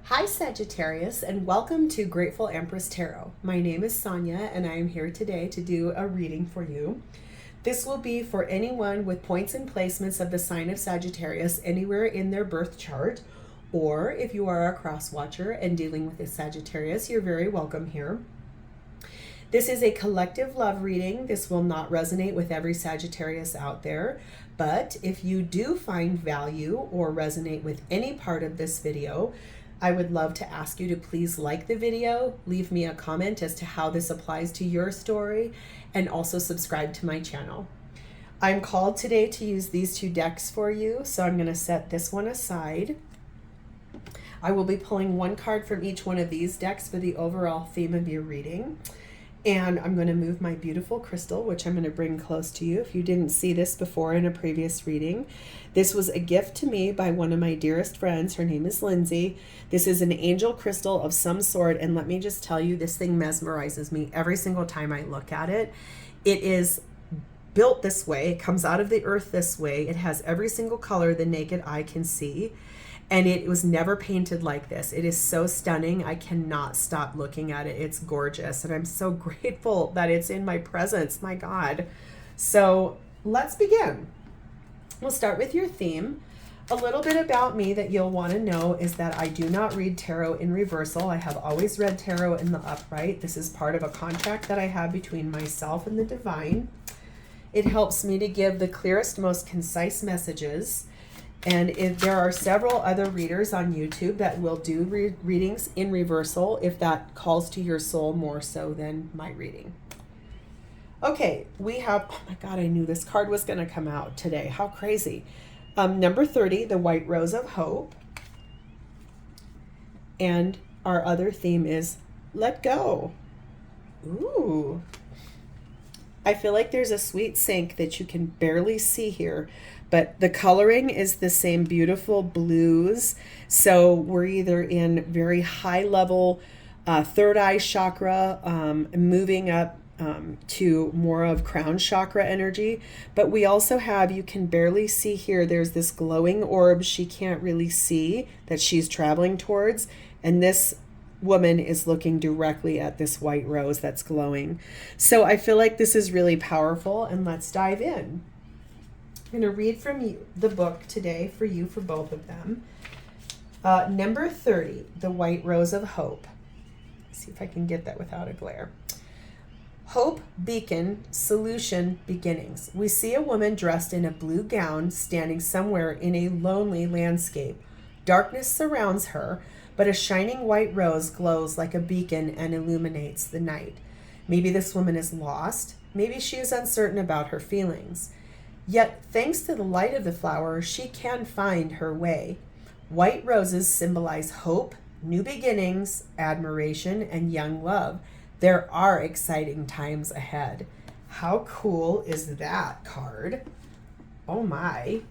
Hi Sagittarius, and welcome to Grateful Empress Tarot. My name is Sonia and I am here today to do a reading for you. This will be for anyone with points and placements of the sign of Sagittarius anywhere in their birth chart, or if you are a cross watcher and dealing with a Sagittarius, you're very welcome here. This is a collective love reading. This will not resonate with every Sagittarius out there, but if you do find value or resonate with any part of this video, I would love to ask you to please like the video, leave me a comment as to how this applies to your story, and also subscribe to my channel. I'm called today to use these two decks for you, so I'm going to set this one aside. I will be pulling one card from each one of these decks for the overall theme of your reading. And I'm going to move my beautiful crystal, which I'm going to bring close to you if you didn't see this before in a previous reading. This was a gift to me by one of my dearest friends. Her name is Lindsay. This is an angel crystal of some sort, and let me just tell you, this thing mesmerizes me every single time I look at it. It is built this way. It comes out of the earth this way. It has every single color the naked eye can see. And it was never painted like this. It is so stunning. I cannot stop looking at it. It's gorgeous. And I'm so grateful that it's in my presence. My God. So let's begin. We'll start with your theme. A little bit about me that you'll want to know is that I do not read tarot in reversal. I have always read tarot in the upright. This is part of a contract that I have between myself and the divine. It helps me to give the clearest, most concise messages. And if there are several other readers on YouTube that will do readings in reversal if that calls to your soul more so than my reading. Okay, we have, oh my God, I knew this card was going to come out today. How crazy. Number 30, the White Rose of Hope. And our other theme is let go. Ooh. I feel like there's a sweet sync that you can barely see here, but the coloring is the same beautiful blues. So we're either in very high level third eye chakra, moving up to more of crown chakra energy. But we also have, you can barely see here, there's this glowing orb she can't really see that she's traveling towards. And this woman is looking directly at this white rose that's glowing. So I feel like this is really powerful, and let's dive in. I'm going to read from you, the book today for you, for both of them. Number 30, the White Rose of Hope. Let's see if I can get that without a glare. Hope, beacon, solution, beginnings. We see a woman dressed in a blue gown standing somewhere in a lonely landscape. Darkness surrounds her, but a shining white rose glows like a beacon and illuminates the night. Maybe this woman is lost. Maybe she is uncertain about her feelings. Yet, thanks to the light of the flower, she can find her way. White roses symbolize hope, new beginnings, admiration, and young love. There are exciting times ahead. How cool is that card? Oh my.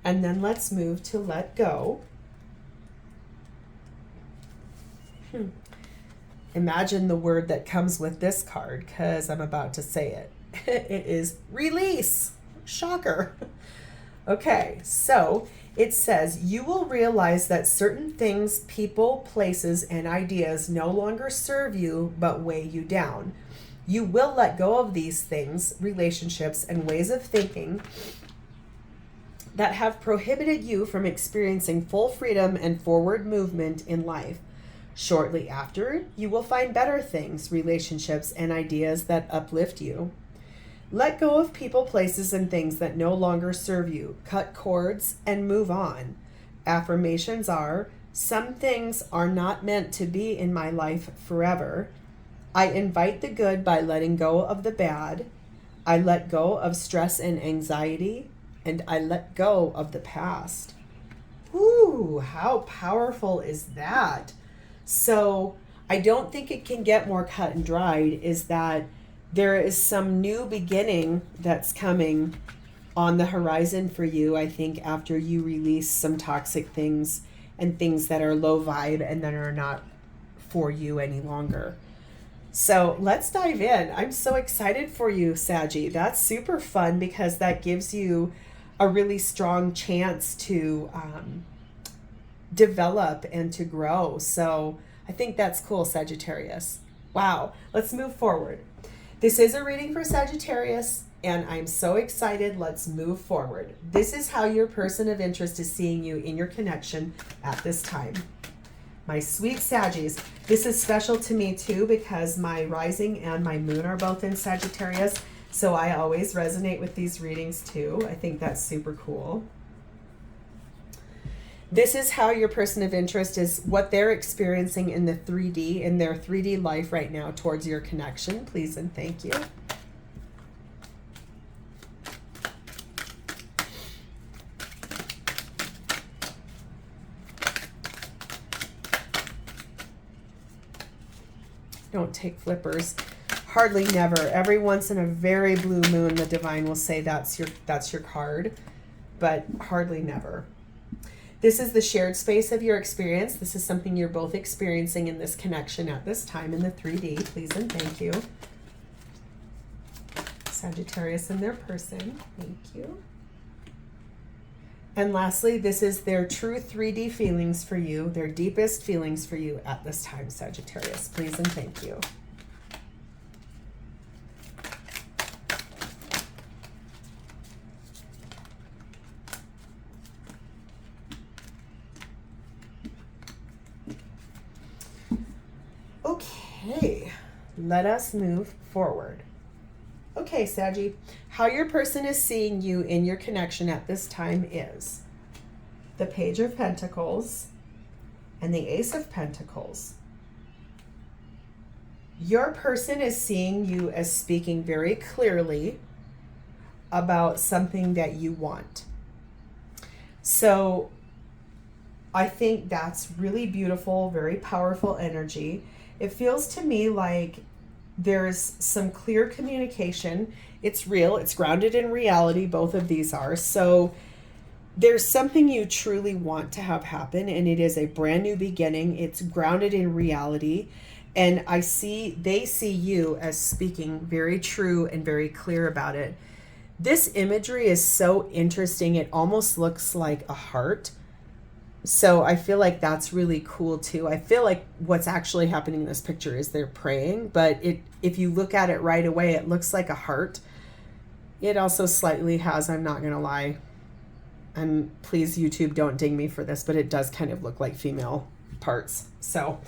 And then let's move to let go. Imagine the word that comes with this card, because I'm about to say it. It is release. Shocker. Okay, so it says, you will realize that certain things, people, places, and ideas no longer serve you but weigh you down. You will let go of these things, relationships, and ways of thinking that have prohibited you from experiencing full freedom and forward movement in life. Shortly after, you will find better things, relationships, and ideas that uplift you. Let go of people, places, and things that no longer serve you. Cut cords and move on. Affirmations are, some things are not meant to be in my life forever. I invite the good by letting go of the bad. I let go of stress and anxiety, and I let go of the past. Ooh, how powerful is that? So I don't think it can get more cut and dried, is that there is some new beginning that's coming on the horizon for you, I think, after you release some toxic things and things that are low vibe and that are not for you any longer. So let's dive in. I'm so excited for you, Saggy. That's super fun because that gives you a really strong chance to develop and to grow. So I think that's cool, Sagittarius. Wow. Let's move forward. This is a reading for Sagittarius, and I'm so excited. Let's move forward. This is how your person of interest is seeing you in your connection at this time. My sweet Saggies, this is special to me too because my rising and my moon are both in Sagittarius, so I always resonate with these readings too. I think that's super cool. This is how your person of interest is, what they're experiencing in the 3D, in their 3D life right now towards your connection. Please and thank you. Don't take flippers. Hardly never. Every once in a very blue moon, the divine will say that's your card, but hardly never. This is the shared space of your experience. This is something you're both experiencing in this connection at this time in the 3D. Please and thank you. Sagittarius and their person. Thank you. And lastly, this is their true 3D feelings for you, their deepest feelings for you at this time, Sagittarius. Please and thank you. Okay, let us move forward. Okay, Saggy, how your person is seeing you in your connection at this time is the Page of Pentacles and the Ace of Pentacles. Your person is seeing you as speaking very clearly about something that you want. So I think that's really beautiful, very powerful energy. It feels to me like there's some clear communication. It's real. It's grounded in reality. Both of these are. So there's something you truly want to have happen, and it is a brand new beginning. It's grounded in reality. And they see you as speaking very true and very clear about it. This imagery is so interesting. It almost looks like a heart. So I feel like that's really cool too. I feel like what's actually happening in this picture is they're praying, but if you look at it right away, it looks like a heart. It also slightly has, I'm not going to lie, and please YouTube don't ding me for this, but it does kind of look like female parts. So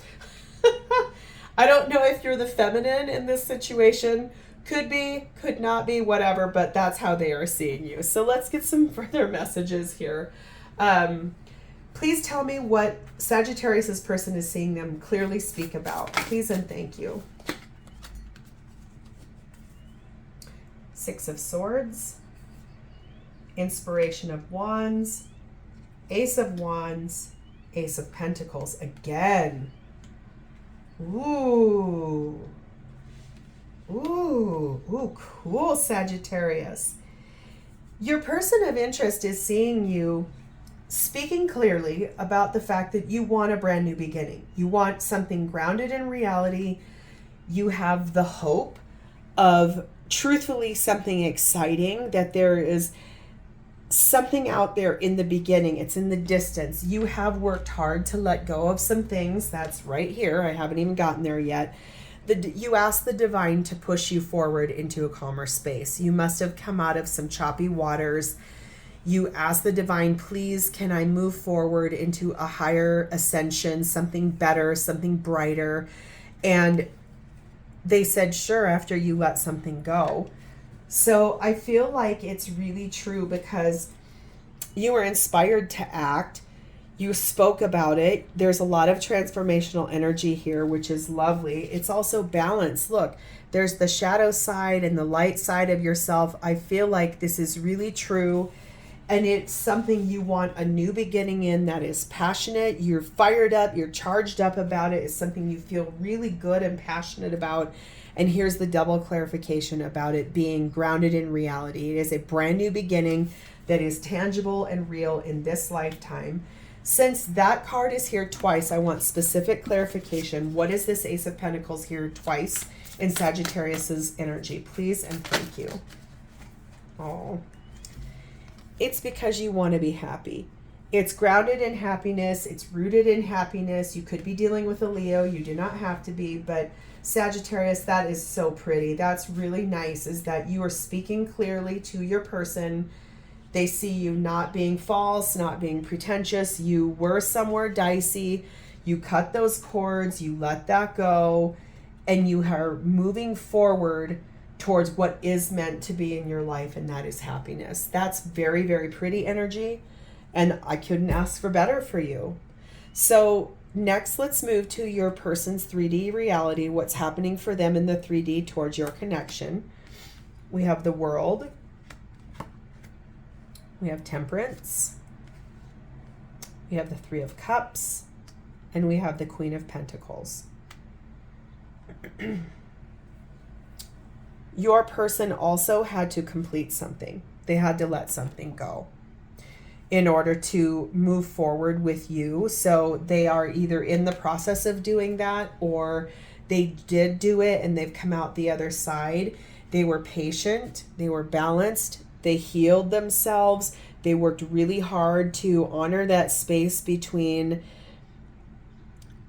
I don't know if you're the feminine in this situation. Could be, could not be, whatever, but that's how they are seeing you. So let's get some further messages here. Please tell me what Sagittarius's person is seeing them clearly speak about. Please and thank you. Six of Swords, Inspiration of Wands, Ace of Wands, Ace of Pentacles again. Ooh, cool, Sagittarius. Your person of interest is seeing you speaking clearly about the fact that you want a brand new beginning. You want something grounded in reality. You have the hope of truthfully something exciting, that there is something out there in the beginning. It's in the distance. You have worked hard to let go of some things. That's right here. I haven't even gotten there yet. You asked the divine to push you forward into a calmer space. You must have come out of some choppy waters. You ask the divine, please, can I move forward into a higher ascension, something better, something brighter? And they said, sure, after you let something go. So I feel like it's really true because you were inspired to act. You spoke about it. There's a lot of transformational energy here, which is lovely. It's also balanced. Look, there's the shadow side and the light side of yourself. I feel like this is really true. And it's something you want a new beginning in that is passionate. You're fired up. You're charged up about it. It's something you feel really good and passionate about. And here's the double clarification about it being grounded in reality. It is a brand new beginning that is tangible and real in this lifetime. Since that card is here twice, I want specific clarification. What is this Ace of Pentacles here twice in Sagittarius's energy? Please and thank you. Oh. It's because you want to be happy. It's grounded in happiness. It's rooted in happiness. You could be dealing with a Leo. You do not have to be, but Sagittarius, that is so pretty. That's really nice, is that you are speaking clearly to your person. They see you not being false, not being pretentious. You were somewhere dicey. You cut those cords. You let that go. And you are moving forward towards what is meant to be in your life, and that is happiness. That's very, very pretty energy. And I couldn't ask for better for you. So next, let's move to your person's 3D reality, what's happening for them in the 3D towards your connection. We have the World. We have Temperance. We have the Three of Cups. And we have the Queen of Pentacles. Your person also had to complete something. They had to let something go in order to move forward with you. So they are either in the process of doing that, or they did do it and they've come out the other side. They were patient, they were balanced, they healed themselves, they worked really hard to honor that space between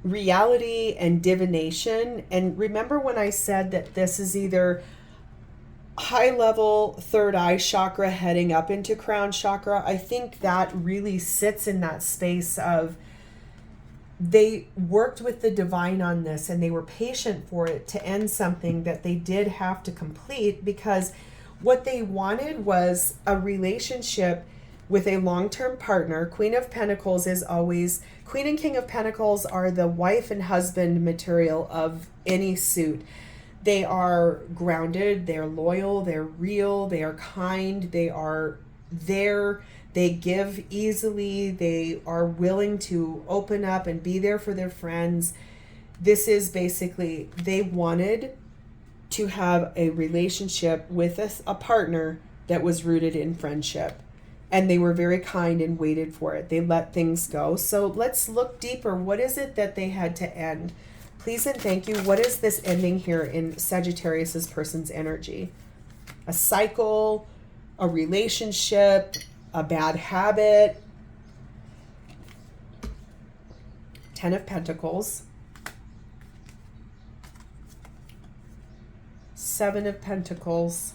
reality and divination. And remember when I said that this is either high level third eye chakra heading up into crown chakra? I think that really sits in that space of they worked with the divine on this, and they were patient for it to end something that they did have to complete, because what they wanted was a relationship with a long-term partner. Queen of Pentacles is always, Queen and King of Pentacles are the wife and husband material of any suit. They are grounded, they're loyal, they're real, they are kind, they are there, they give easily, they are willing to open up and be there for their friends. This is basically, they wanted to have a relationship with a partner that was rooted in friendship. And they were very kind and waited for it. They let things go. So let's look deeper. What is it that they had to end? Please and thank you. What is this ending here in Sagittarius's person's energy? A cycle, a relationship, a bad habit. 10 of Pentacles. 7 of Pentacles.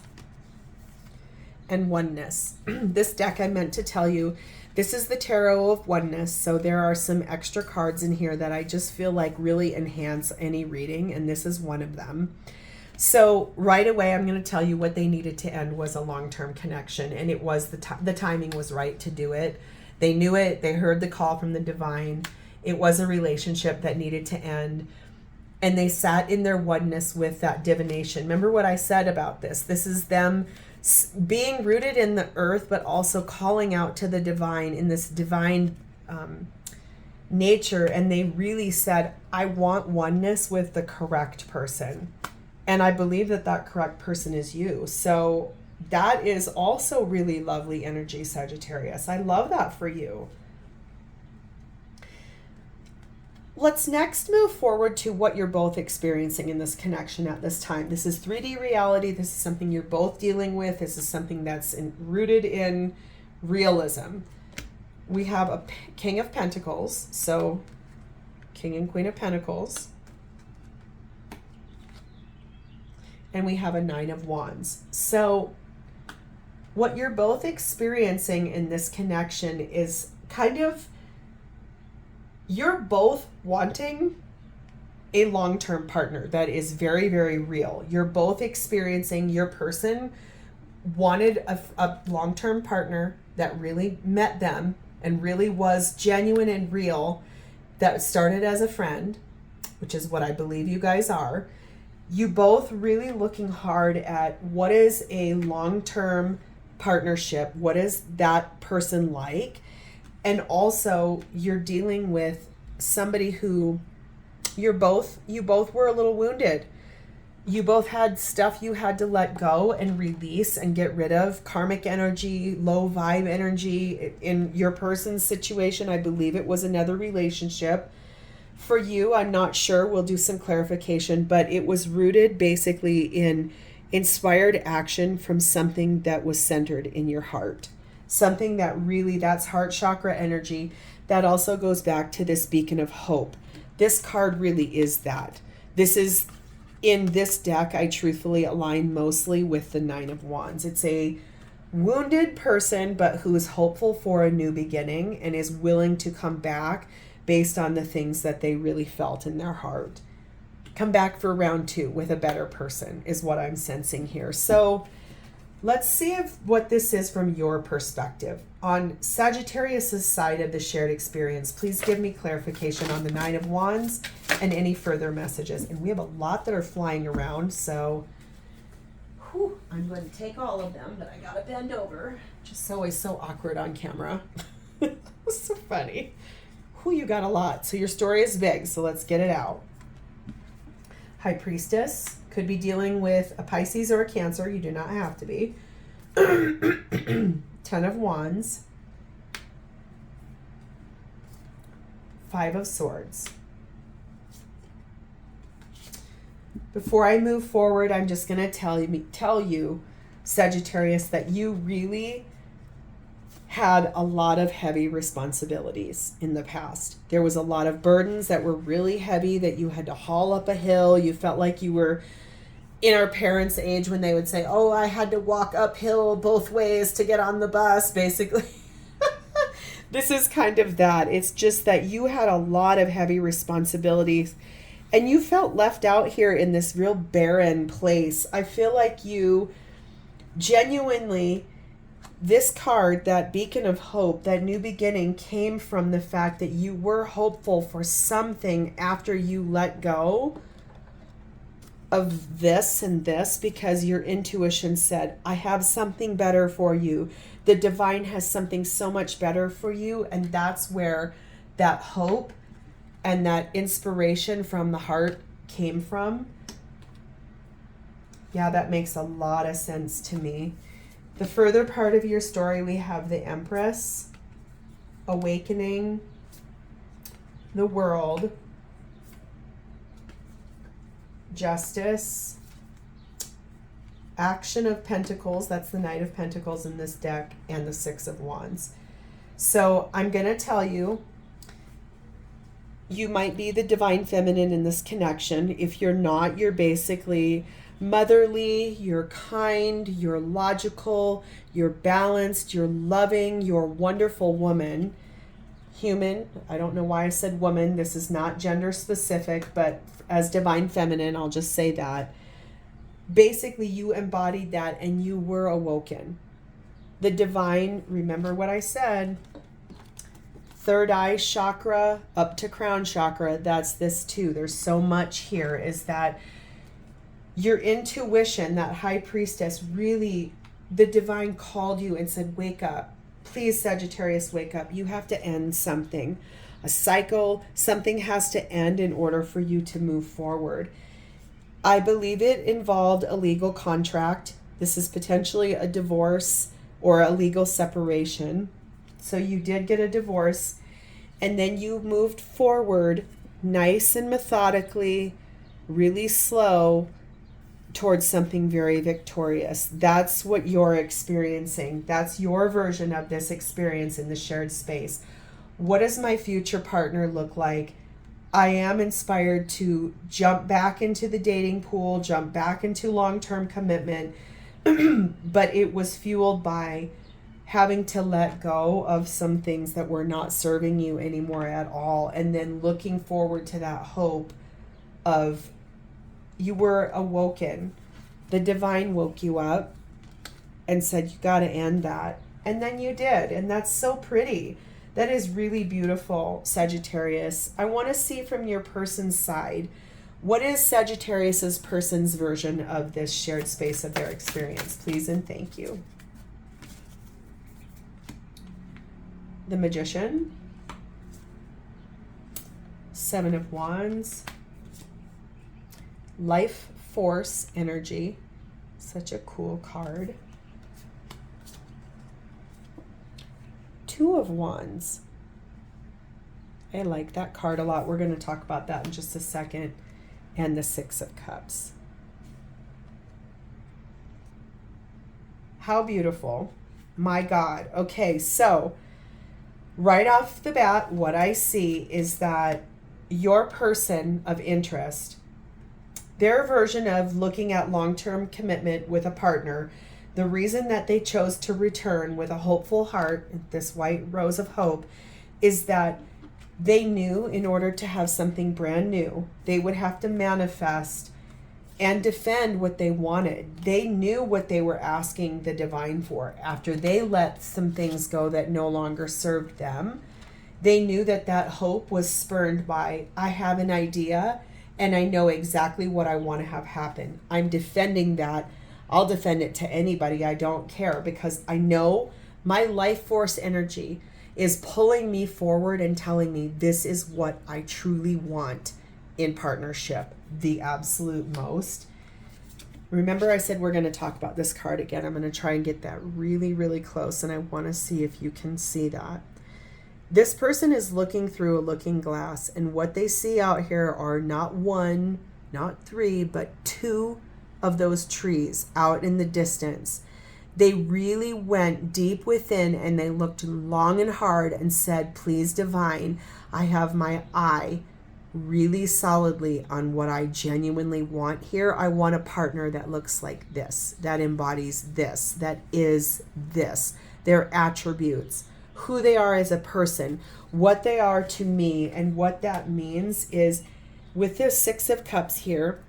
And Oneness. This deck, I meant to tell you, this is the Tarot of Oneness, so there are some extra cards in here that I just feel like really enhance any reading, and this is one of them. So right away, I'm going to tell you what they needed to end was a long-term connection, and it was the timing was right to do it. They knew it. They heard the call from the divine. It was a relationship that needed to end, and they sat in their oneness with that divination. Remember what I said about this. This is them being rooted in the earth, but also calling out to the divine in this divine nature. And they really said, I want oneness with the correct person. And I believe that that correct person is you. So that is also really lovely energy, Sagittarius. I love that for you. Let's next move forward to what you're both experiencing in this connection at this time. This is 3D reality. This is something you're both dealing with. This is something that's rooted in realism. We have a King of Pentacles, so King and Queen of Pentacles. And we have a Nine of Wands. So what you're both experiencing in this connection is kind of, you're both wanting a long-term partner that is very, very real. You're both experiencing, your person wanted a long-term partner that really met them and really was genuine and real, that started as a friend, which is what I believe you guys are. You both really looking hard at what is a long-term partnership, what is that person like? And also you're dealing with somebody who you both were a little wounded. You both had stuff you had to let go and release and get rid of, karmic energy, low vibe energy. In your person's situation, I believe it was another relationship. For you, I'm not sure. We'll do some clarification, but it was rooted basically in inspired action from something that was centered in your heart. something that really, that's heart chakra energy. That also goes back to this beacon of hope. This card really is that. This is, in this deck, I truthfully align mostly with the Nine of Wands. It's a wounded person, but who is hopeful for a new beginning and is willing to come back based on the things that they really felt in their heart. Come back for round 2 with a better person is what I'm sensing here. So let's see what this is from your perspective. On Sagittarius's side of the shared experience, please give me clarification on the Nine of Wands and any further messages. And we have a lot that are flying around, so I'm going to take all of them, but I gotta bend over. Just always so awkward on camera. It's so funny. You got a lot. So your story is big, so let's get it out. High Priestess could be dealing with a Pisces or a Cancer. You do not have to be. 10 of Wands. 5 of Swords. Before I move forward, I'm just going to tell you, Sagittarius, that you really had a lot of heavy responsibilities in the past. There was a lot of burdens that were really heavy that you had to haul up a hill. You felt like you were in our parents' age when they would say, oh, I had to walk uphill both ways to get on the bus, basically. This is kind of that. It's just that you had a lot of heavy responsibilities and you felt left out here in this real barren place. I feel like you genuinely, this card, that beacon of hope, that new beginning, came from the fact that you were hopeful for something after you let go of this and this, because your intuition said, I have something better for you. The divine has something so much better for you. And that's where that hope and that inspiration from the heart came from. Yeah, that makes a lot of sense to me. The further part of your story, we have the Empress, awakening, the World, Justice, Action of Pentacles, that's the Knight of Pentacles in this deck, and the Six of Wands. So I'm going to tell you, you might be the divine feminine in this connection. If you're not, you're basically motherly, you're kind, you're logical, you're balanced, you're loving, you're a wonderful woman. Human, I don't know why I said woman. This is not gender specific, but as divine feminine, I'll just say that. Basically, you embodied that and you were awoken. The divine, remember what I said, third eye chakra up to crown chakra, that's this too. There's so much here, is that your intuition, that high priestess, really, the divine called you and said, wake up. Please, Sagittarius, wake up. You have to end something. A cycle, something has to end in order for you to move forward. I believe it involved a legal contract. This is potentially a divorce or a legal separation. So you did get a divorce, and then you moved forward nice and methodically, really slow, towards something very victorious. That's what you're experiencing. That's your version of this experience in the shared space. What does my future partner look like? I am inspired to jump back into the dating pool, jump back into long-term commitment, but it was fueled by having to let go of some things that were not serving you anymore at all, and then looking forward to that hope of, you were awoken. The divine woke you up and said, you got to end that. And then you did. And that's so pretty. That is really beautiful, Sagittarius. I want to see from your person's side, what is Sagittarius's person's version of this shared space of their experience? Please and thank you. The Magician. Seven of Wands. Life Force energy. Such a cool card. Two of Wands. I like that card a lot. We're going to talk about that in just a second. And the Six of Cups. How beautiful. My God. Okay, so right off the bat, what I see is that your person of interest, their version of looking at long-term commitment with a partner, the reason that they chose to return with a hopeful heart, this white rose of hope, is that they knew in order to have something brand new, they would have to manifest and defend what they wanted. They knew what they were asking the divine for. After they let some things go that no longer served them, they knew that that hope was spurned by, I have an idea and I know exactly what I want to have happen. I'm defending that. I'll defend it to anybody. I don't care, because I know my life force energy is pulling me forward and telling me this is what I truly want in partnership, the absolute most. Remember I said we're going to talk about this card again. I'm going to try and get that really, really close, and I want to see if you can see that. This person is looking through a looking glass, and what they see out here are not one, not three, but two of those trees out in the distance. They really went deep within and they looked long and hard and said, please, divine, I have my eye really solidly on what I genuinely want here. I want a partner that looks like this, that embodies this, that is this, their attributes, who they are as a person, what they are to me. And what that means is, with this Six of Cups here,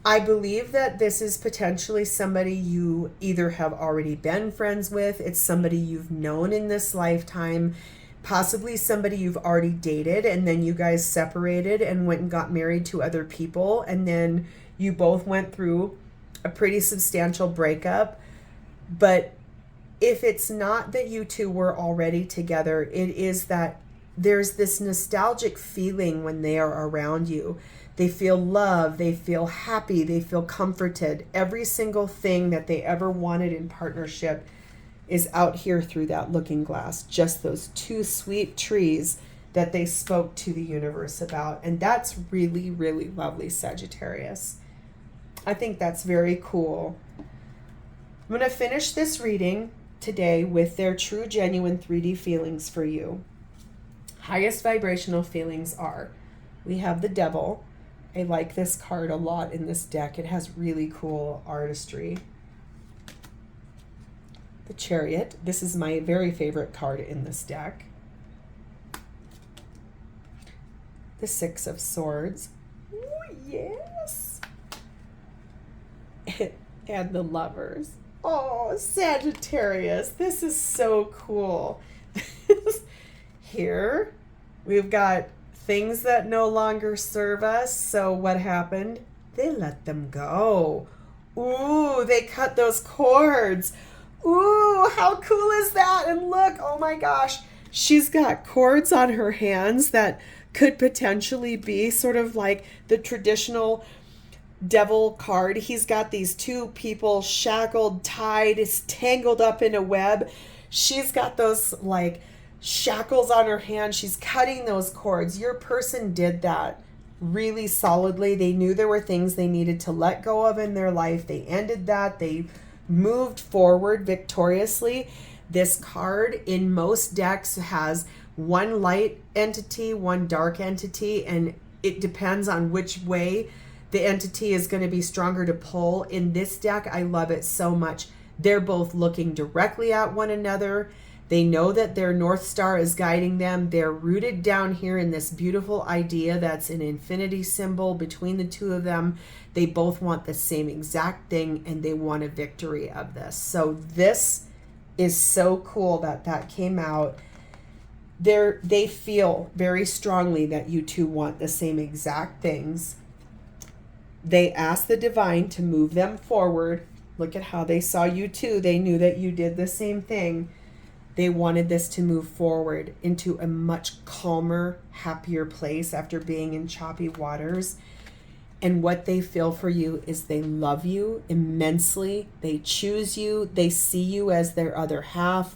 I believe that this is potentially somebody you either have already been friends with, it's somebody you've known in this lifetime, possibly somebody you've already dated, and then you guys separated and went and got married to other people, and then you both went through a pretty substantial breakup. But if it's not that you two were already together, it is that there's this nostalgic feeling when they are around you. They feel love, they feel happy, they feel comforted. Every single thing that they ever wanted in partnership is out here through that looking glass. Just those two sweet trees that they spoke to the universe about. And that's really, really lovely, Sagittarius. I think that's very cool. I'm going to finish this reading today with their true, genuine 3D feelings for you. Highest vibrational feelings are, we have the Devil. I like this card a lot in this deck. It has really cool artistry. The Chariot. This is my very favorite card in this deck. The Six of Swords. Ooh, yes. And the Lovers. Oh, Sagittarius. This is so cool. Here, we've got things that no longer serve us. So what happened? They let them go. Ooh, they cut those cords. Ooh, how cool is that? And look, oh my gosh, she's got cords on her hands that could potentially be sort of like the traditional devil card. He's got these two people shackled, tied, is tangled up in a web. She's got those like shackles on her hand. She's cutting those cords. Your person did that really solidly. They knew there were things they needed to let go of in their life. They ended that. They moved forward victoriously. This card in most decks has one light entity, one dark entity, and it depends on which way the entity is going to be stronger to pull. In this deck, I love it so much. They're both looking directly at one another. They know that their North Star is guiding them. They're rooted down here in this beautiful idea that's an infinity symbol between the two of them. They both want the same exact thing, and they want a victory of this. So this is so cool that that came out. They feel very strongly that you two want the same exact things. They ask the divine to move them forward. Look at how they saw you too. They knew that you did the same thing. They wanted this to move forward into a much calmer, happier place after being in choppy waters. And what they feel for you is they love you immensely. They choose you. They see you as their other half.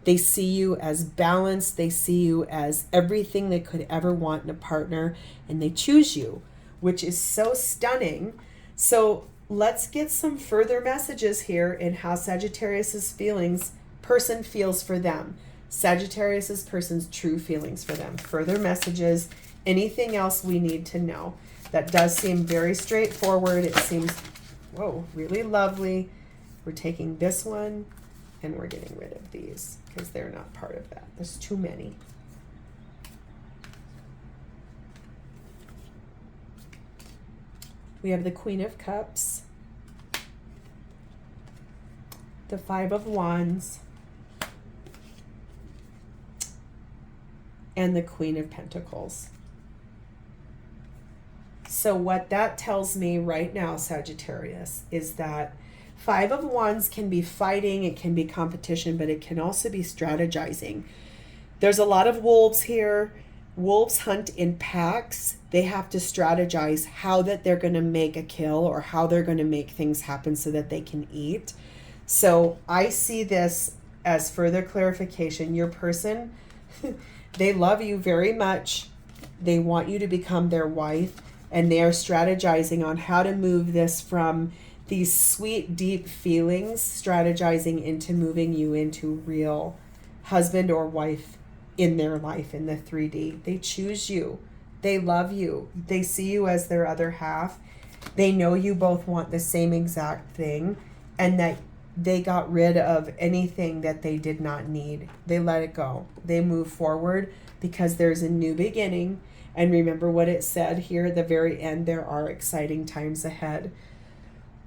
They see you as balanced. They see you as everything they could ever want in a partner. And they choose you, which is so stunning. So let's get some further messages here in how Sagittarius's person feels for them. Sagittarius's person's true feelings for them. Further messages, anything else we need to know. That does seem very straightforward. It seems, whoa, really lovely. We're taking this one and we're getting rid of these because they're not part of that. There's too many. We have the Queen of Cups, the Five of Wands, and the Queen of Pentacles. So what that tells me right now, Sagittarius, is that Five of Wands can be fighting, it can be competition, but it can also be strategizing. There's a lot of wolves here. Wolves hunt in packs. They have to strategize how that they're going to make a kill or how they're going to make things happen so that they can eat. So I see this as further clarification. Your person, they love you very much. They want you to become their wife, and they are strategizing on how to move this from these sweet, deep feelings, strategizing into moving you into real husband or wife in their life in the 3D. They choose you. They love you. They see you as their other half. They know you both want the same exact thing, and that they got rid of anything that they did not need. They let it go. They move forward because there's a new beginning. And remember what it said here at the very end, there are exciting times ahead.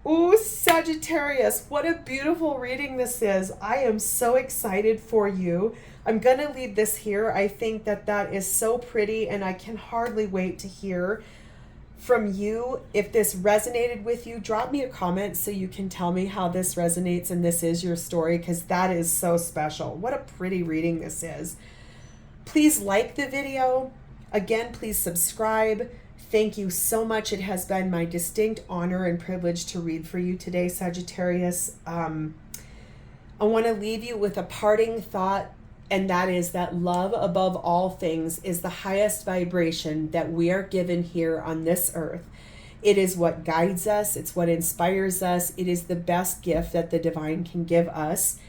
Ooh, Sagittarius, what a beautiful reading this is. I am so excited for you. I'm going to leave this here. I think that that is so pretty, and I can hardly wait to hear from you. If this resonated with you, drop me a comment so you can tell me how this resonates and this is your story, because that is so special. What a pretty reading this is. Please like the video. Again, please subscribe. Thank you so much. It has been my distinct honor and privilege to read for you today, Sagittarius. I want to leave you with a parting thought, and that is that love above all things is the highest vibration that we are given here on this earth. It is what guides us. It's what inspires us. It is the best gift that the divine can give us.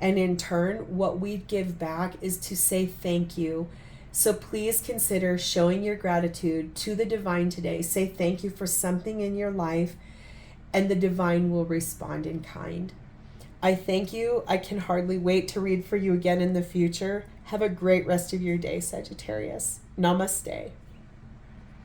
And in turn, what we give back is to say thank you. So please consider showing your gratitude to the divine today. Say thank you for something in your life, and the divine will respond in kind. I thank you. I can hardly wait to read for you again in the future. Have a great rest of your day, Sagittarius. Namaste.